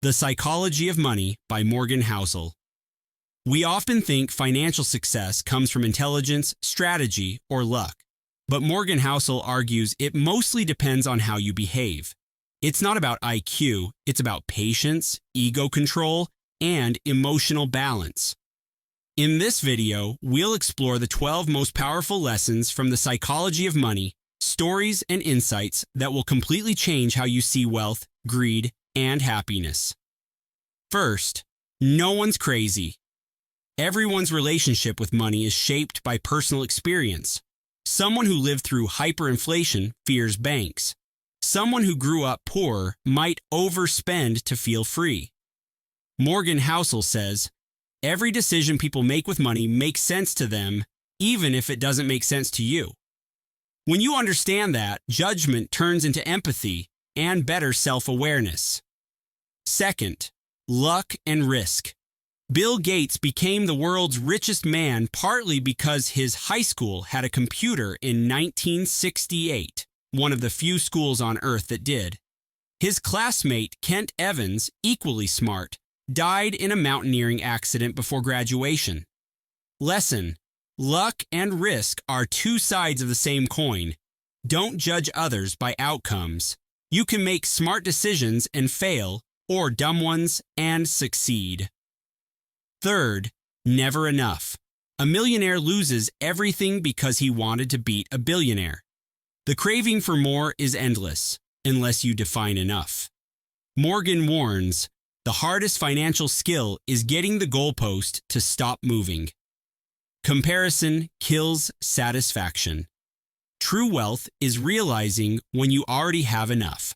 The Psychology of Money by Morgan Housel. We often think financial success comes from intelligence, strategy, or luck. But Morgan Housel argues it mostly depends on how you behave. It's not about IQ, it's about patience, ego control, and emotional balance. In this video, we'll explore the 12 most powerful lessons from the psychology of money, stories and insights that will completely change how you see wealth, greed, and happiness. First, no one's crazy. Everyone's relationship with money is shaped by personal experience. Someone who lived through hyperinflation fears banks. Someone who grew up poor might overspend to feel free. Morgan Housel says, every decision people make with money makes sense to them, even if it doesn't make sense to you. When you understand that, judgment turns into empathy and better self-awareness. Second, luck and risk. Bill Gates became the world's richest man partly because his high school had a computer in 1968, one of the few schools on Earth that did. His classmate, Kent Evans, equally smart, died in a mountaineering accident before graduation. Lesson: luck and risk are two sides of the same coin. Don't judge others by outcomes. You can make smart decisions and fail, or dumb ones and succeed. Third, never enough. A millionaire loses everything because he wanted to beat a billionaire. The craving for more is endless, unless you define enough. Morgan warns, the hardest financial skill is getting the goalpost to stop moving. Comparison kills satisfaction. True wealth is realizing when you already have enough.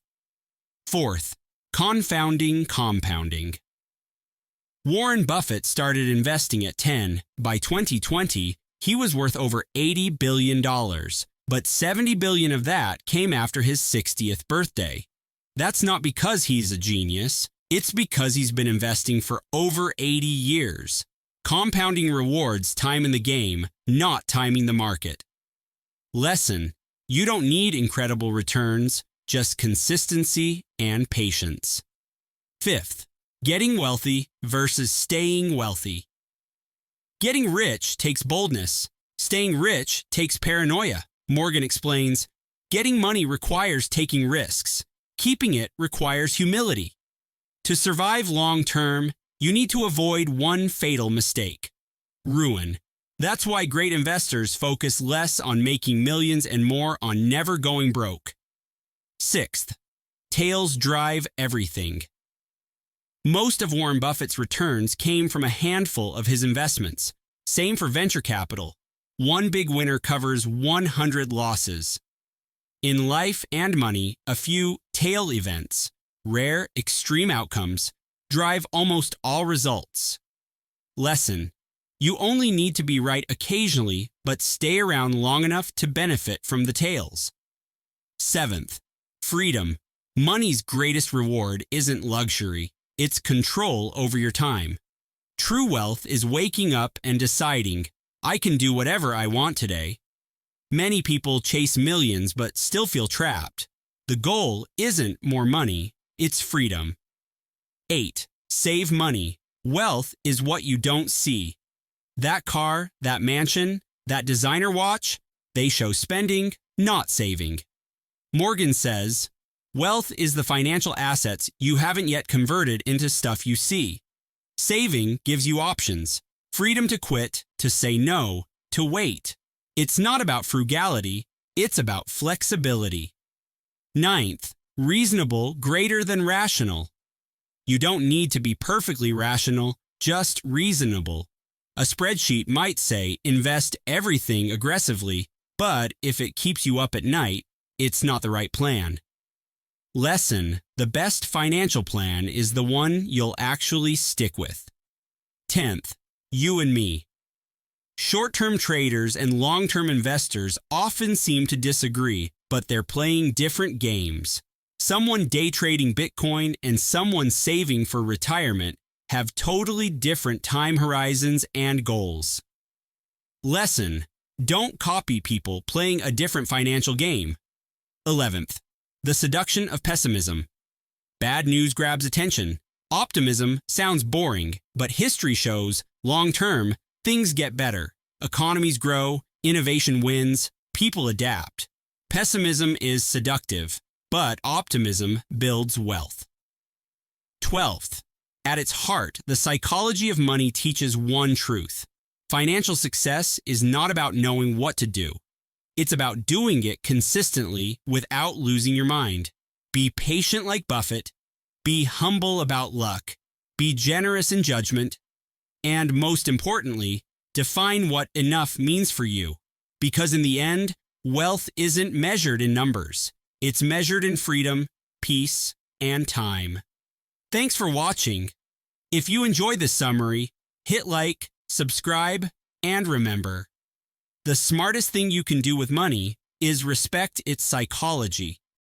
Fourth, confounding compounding. Warren Buffett started investing at 10. By 2020, he was worth over $80 billion, but $70 billion of that came after his 60th birthday. That's not because he's a genius. It's because he's been investing for over 80 years. Compounding rewards time in the game, not timing the market. Lesson: you don't need incredible returns, just consistency and patience. Fifth, getting wealthy versus staying wealthy. Getting rich takes boldness. Staying rich takes paranoia. Morgan explains, getting money requires taking risks. Keeping it requires humility. To survive long-term, you need to avoid one fatal mistake: ruin. That's why great investors focus less on making millions and more on never going broke. Sixth, tails drive everything. Most of Warren Buffett's returns came from a handful of his investments. Same for venture capital. One big winner covers 100 losses. In life and money, a few tail events, rare, extreme outcomes, drive almost all results. Lesson: you only need to be right occasionally, but stay around long enough to benefit from the tails. Seventh, freedom. Money's greatest reward isn't luxury. It's control over your time. True wealth is waking up and deciding, I can do whatever I want today. Many people chase millions but still feel trapped. The goal isn't more money, it's freedom. 8. Save money. Wealth is what you don't see. That car, that mansion, that designer watch, they show spending, not saving. Morgan says, wealth is the financial assets you haven't yet converted into stuff you see. Saving gives you options, freedom to quit, to say no, to wait. It's not about frugality, it's about flexibility. 9th, reasonable greater than rational. You don't need to be perfectly rational, just reasonable. A spreadsheet might say invest everything aggressively, but if it keeps you up at night, it's not the right plan. Lesson: the best financial plan is the one you'll actually stick with. 10th, you and me. Short-term traders and long-term investors often seem to disagree, but they're playing different games. Someone day trading Bitcoin and someone saving for retirement have totally different time horizons and goals. Lesson: don't copy people playing a different financial game. 11th, the seduction of pessimism. Bad news grabs attention. Optimism sounds boring, but history shows, long-term, things get better. Economies grow, innovation wins, people adapt. Pessimism is seductive, but optimism builds wealth. 12th, at its heart, the psychology of money teaches one truth. Financial success is not about knowing what to do. It's about doing it consistently without losing your mind. Be patient like Buffett. Be humble about luck. Be generous in judgment. And most importantly, define what enough means for you. Because in the end, wealth isn't measured in numbers. It's measured in freedom, peace, and time. Thanks for watching. If you enjoyed this summary, hit like, subscribe, and remember, the smartest thing you can do with money is respect its psychology.